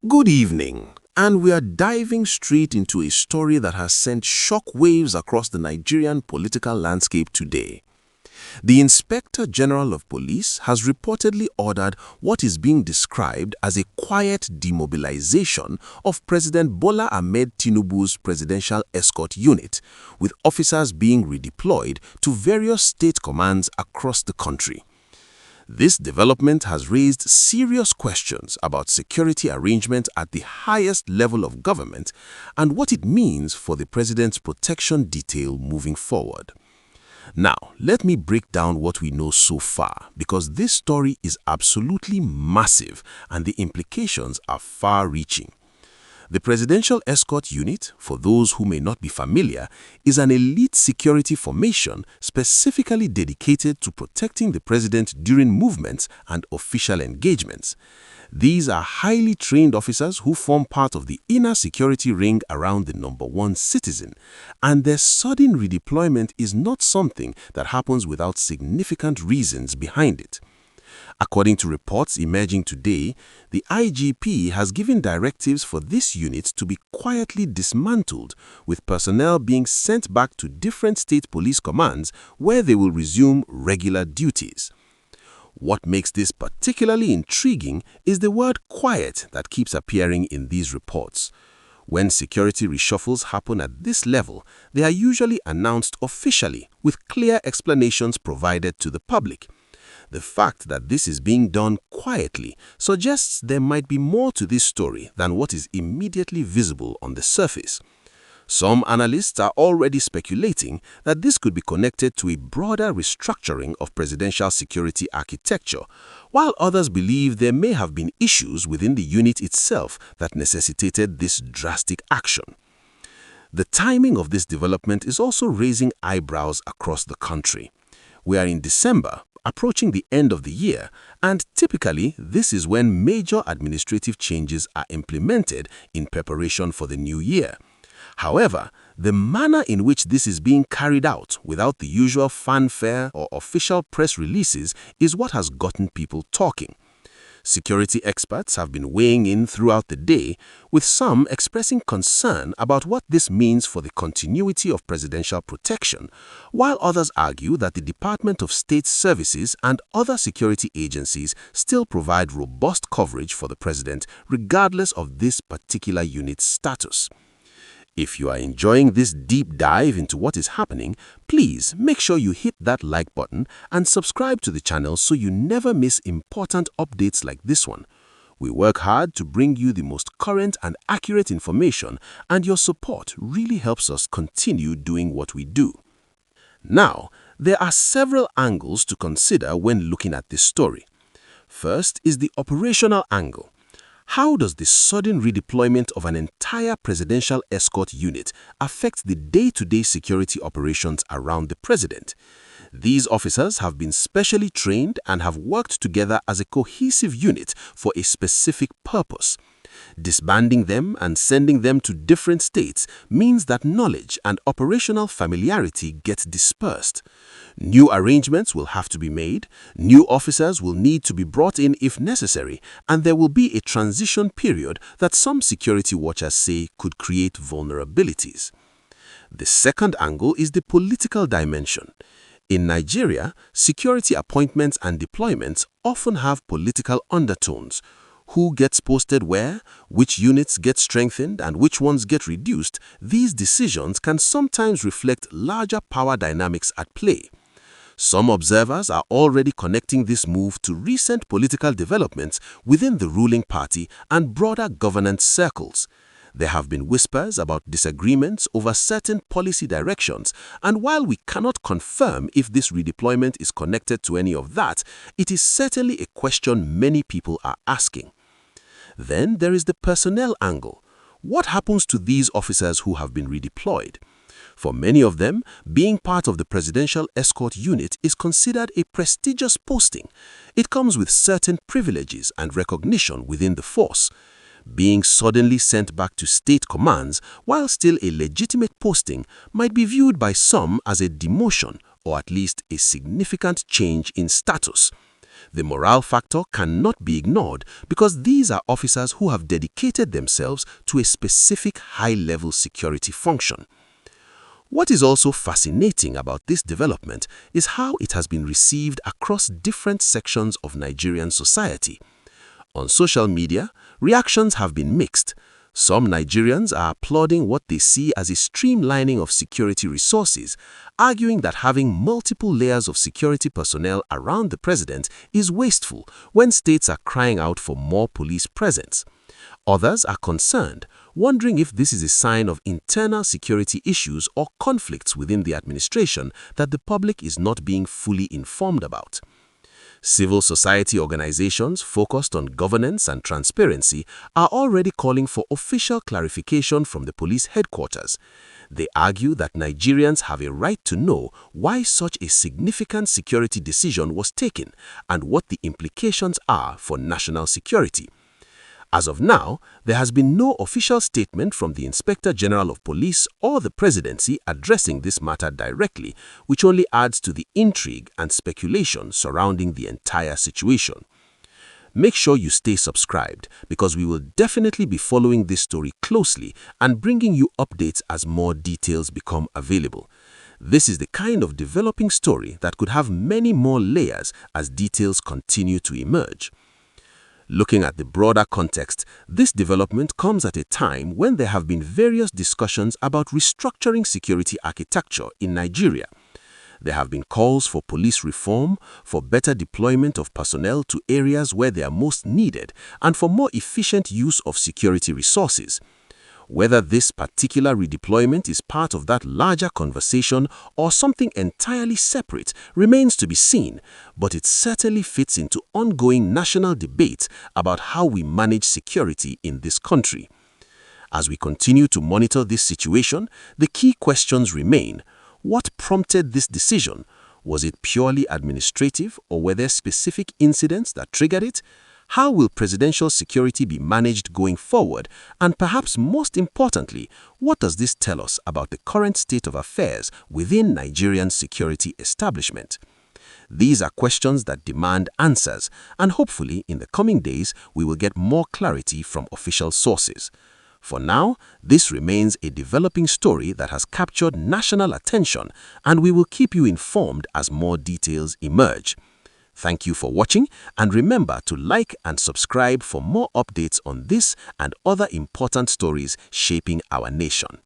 Good evening, and we are diving straight into a story that has sent shockwaves across the Nigerian political landscape today. The Inspector General of Police has reportedly ordered what is being described as a quiet demobilization of President Bola Ahmed Tinubu's presidential escort unit, with officers being redeployed to various state commands across the country. This development has raised serious questions about security arrangements at the highest level of government and what it means for the president's protection detail moving forward. Now, let me break down what we know so far, because this story is absolutely massive and the implications are far-reaching. The Presidential Escort Unit, for those who may not be familiar, is an elite security formation specifically dedicated to protecting the president during movements and official engagements. These are highly trained officers who form part of the inner security ring around the number one citizen, and their sudden redeployment is not something that happens without significant reasons behind it. According to reports emerging today, the IGP has given directives for this unit to be quietly dismantled, with personnel being sent back to different state police commands where they will resume regular duties. What makes this particularly intriguing is the word quiet that keeps appearing in these reports. When security reshuffles happen at this level, they are usually announced officially, with clear explanations provided to the public. The fact that this is being done quietly suggests there might be more to this story than what is immediately visible on the surface. Some analysts are already speculating that this could be connected to a broader restructuring of presidential security architecture, while others believe there may have been issues within the unit itself that necessitated this drastic action. The timing of this development is also raising eyebrows across the country. We are in December, approaching the end of the year, and typically this is when major administrative changes are implemented in preparation for the new year. However, the manner in which this is being carried out without the usual fanfare or official press releases is what has gotten people talking. Security experts have been weighing in throughout the day, with some expressing concern about what this means for the continuity of presidential protection, while others argue that the Department of State Services and other security agencies still provide robust coverage for the president regardless of this particular unit's status. If you are enjoying this deep dive into what is happening, please make sure you hit that like button and subscribe to the channel so you never miss important updates like this one. We work hard to bring you the most current and accurate information, and your support really helps us continue doing what we do. Now, there are several angles to consider when looking at this story. First is the operational angle. How does the sudden redeployment of an entire presidential escort unit affect the day-to-day security operations around the president? These officers have been specially trained and have worked together as a cohesive unit for a specific purpose. Disbanding them and sending them to different states means that knowledge and operational familiarity get dispersed. New arrangements will have to be made, new officers will need to be brought in if necessary, and there will be a transition period that some security watchers say could create vulnerabilities. The second angle is the political dimension. In Nigeria, security appointments and deployments often have political undertones. Who gets posted where, which units get strengthened, and which ones get reduced, these decisions can sometimes reflect larger power dynamics at play. Some observers are already connecting this move to recent political developments within the ruling party and broader governance circles. There have been whispers about disagreements over certain policy directions, and while we cannot confirm if this redeployment is connected to any of that, it is certainly a question many people are asking. Then there is the personnel angle. What happens to these officers who have been redeployed? For many of them, being part of the Presidential Escort Unit is considered a prestigious posting. It comes with certain privileges and recognition within the force. Being suddenly sent back to state commands, while still a legitimate posting, might be viewed by some as a demotion or at least a significant change in status. The morale factor cannot be ignored because these are officers who have dedicated themselves to a specific high-level security function. What is also fascinating about this development is how it has been received across different sections of Nigerian society. On social media, reactions have been mixed. Some Nigerians are applauding what they see as a streamlining of security resources, arguing that having multiple layers of security personnel around the president is wasteful when states are crying out for more police presence. Others are concerned, wondering if this is a sign of internal security issues or conflicts within the administration that the public is not being fully informed about. Civil society organizations focused on governance and transparency are already calling for official clarification from the police headquarters. They argue that Nigerians have a right to know why such a significant security decision was taken and what the implications are for national security. As of now, there has been no official statement from the Inspector General of Police or the Presidency addressing this matter directly, which only adds to the intrigue and speculation surrounding the entire situation. Make sure you stay subscribed because we will definitely be following this story closely and bringing you updates as more details become available. This is the kind of developing story that could have many more layers as details continue to emerge. Looking at the broader context, this development comes at a time when there have been various discussions about restructuring security architecture in Nigeria. There have been calls for police reform, for better deployment of personnel to areas where they are most needed, and for more efficient use of security resources. Whether this particular redeployment is part of that larger conversation or something entirely separate remains to be seen, but it certainly fits into ongoing national debate about how we manage security in this country. As we continue to monitor this situation, the key questions remain. What prompted this decision? Was it purely administrative, or were there specific incidents that triggered it? How will presidential security be managed going forward? And perhaps most importantly, what does this tell us about the current state of affairs within Nigerian security establishment? These are questions that demand answers, and hopefully in the coming days we will get more clarity from official sources. For now, this remains a developing story that has captured national attention, and we will keep you informed as more details emerge. Thank you for watching, and remember to like and subscribe for more updates on this and other important stories shaping our nation.